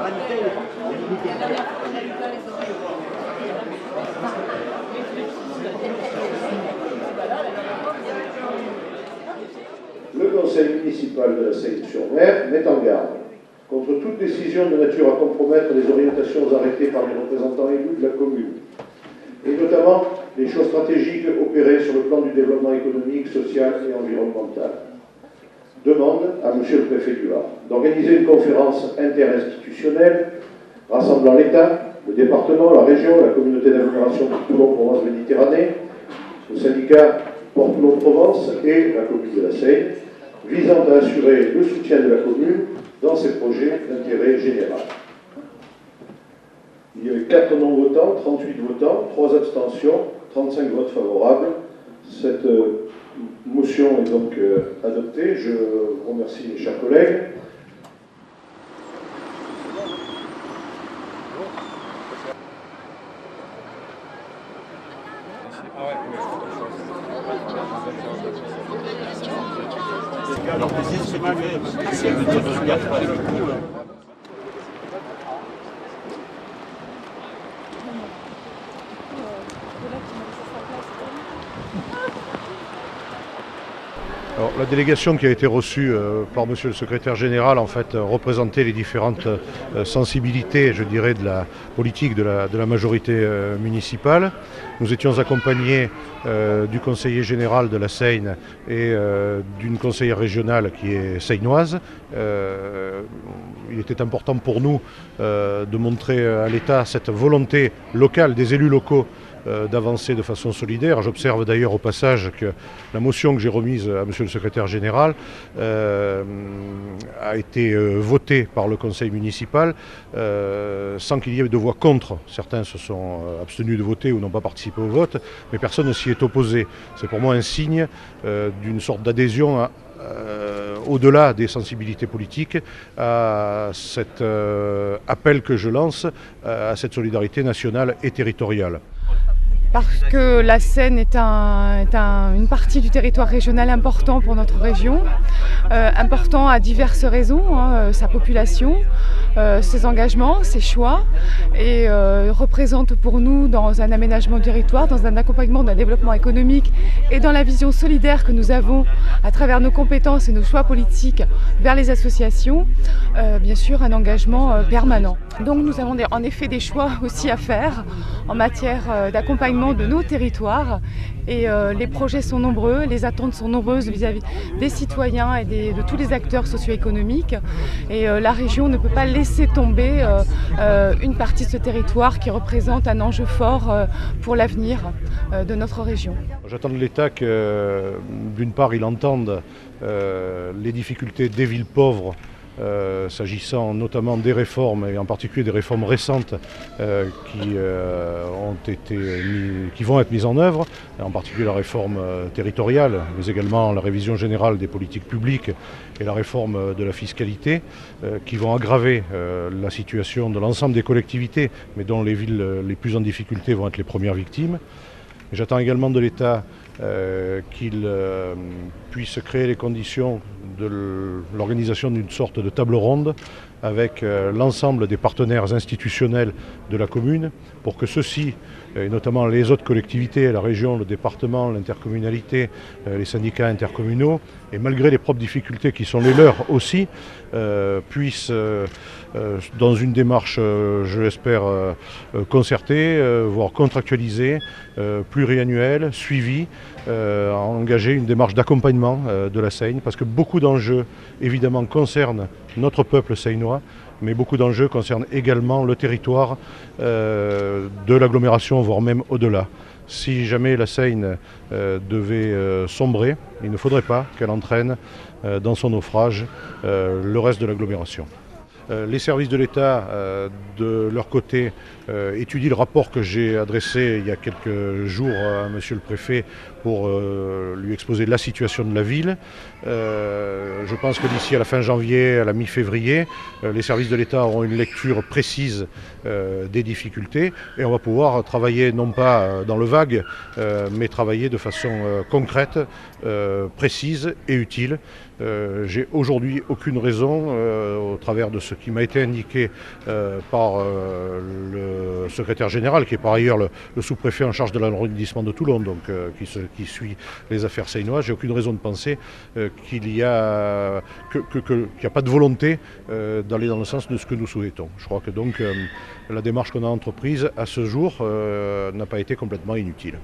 Le conseil municipal de la Seine-sur-Mer met en garde contre toute décision de nature à compromettre les orientations arrêtées par les représentants élus de la commune, et notamment les choix stratégiques opérés sur le plan du développement économique, social et environnemental. Demande à M. le préfet du Var d'organiser une conférence interinstitutionnelle rassemblant l'État, le département, la région, la communauté d'agglomération de Toulon-Provence-Méditerranée, le syndicat Port-Toulon-Provence et la commune de la Seine, visant à assurer le soutien de la commune dans ses projets d'intérêt général. Il y avait 4 non-votants, 38 votants, 3 abstentions, 35 votes favorables. Cette motion est donc adoptée. Je vous remercie, mes chers collègues. Alors, c'est le Alors, la délégation qui a été reçue par Monsieur le Secrétaire Général en fait représentait les différentes sensibilités, je dirais, de la politique de la majorité municipale. Nous étions accompagnés du conseiller général de la Seine et d'une conseillère régionale qui est seinoise. Il était important pour nous de montrer à l'État cette volonté locale des élus locaux d'avancer de façon solidaire. J'observe d'ailleurs au passage que la motion que j'ai remise à Monsieur le Secrétaire Général a été votée par le Conseil municipal sans qu'il y ait de voix contre. Certains se sont abstenus de voter ou n'ont pas participé au vote, mais personne ne s'y est opposé. C'est pour moi un signe d'une sorte d'adhésion au-delà des sensibilités politiques, à cet appel que je lance à cette solidarité nationale et territoriale. Parce que la Seine est une partie du territoire régional important pour notre région, important à diverses raisons, sa population, ses engagements, ses choix, et représente pour nous dans un aménagement du territoire, dans un accompagnement d'un développement économique et dans la vision solidaire que nous avons à travers nos compétences et nos choix politiques vers les associations, bien sûr un engagement permanent. Donc nous avons en effet des choix aussi à faire en matière d'accompagnement de nos territoires et les projets sont nombreux, les attentes sont nombreuses vis-à-vis des citoyens et de tous les acteurs socio-économiques et la région ne peut pas laisser tomber une partie de ce territoire qui représente un enjeu fort pour l'avenir de notre région. J'attends de l'État que d'une part il entende les difficultés des villes pauvres s'agissant notamment des réformes et en particulier des réformes récentes qui vont être mises en œuvre, en particulier la réforme territoriale, mais également la révision générale des politiques publiques et la réforme de la fiscalité qui vont aggraver la situation de l'ensemble des collectivités, mais dont les villes les plus en difficulté vont être les premières victimes. J'attends également de l'État qu'il puisse créer les conditions de l'organisation d'une sorte de table ronde avec l'ensemble des partenaires institutionnels de la commune pour que ceux-ci, et notamment les autres collectivités, la région, le département, l'intercommunalité, les syndicats intercommunaux, et malgré les propres difficultés qui sont les leurs aussi, puissent, dans une démarche, je l'espère, concertée, voire contractualisée, pluriannuelle, suivie, engager une démarche d'accompagnement de la Seine, parce que beaucoup d'enjeux, évidemment, concernent notre peuple seinois, mais beaucoup d'enjeux concernent également le territoire de l'agglomération, voire même au-delà. Si jamais la Seine devait sombrer, il ne faudrait pas qu'elle entraîne dans son naufrage le reste de l'agglomération. Les services de l'État, de leur côté, étudient le rapport que j'ai adressé il y a quelques jours à Monsieur le Préfet pour lui exposer la situation de la ville. Je pense que d'ici à la fin janvier, à la mi-février, les services de l'État auront une lecture précise des difficultés et on va pouvoir travailler non pas dans le vague, mais travailler de façon concrète, précise et utile J'ai aujourd'hui aucune raison, au travers de ce qui m'a été indiqué par le secrétaire général, qui est par ailleurs le sous-préfet en charge de l'arrondissement de Toulon, donc qui suit les affaires séinoises, j'ai aucune raison de penser qu'il n'y a pas de volonté d'aller dans le sens de ce que nous souhaitons. Je crois que donc la démarche qu'on a entreprise à ce jour n'a pas été complètement inutile.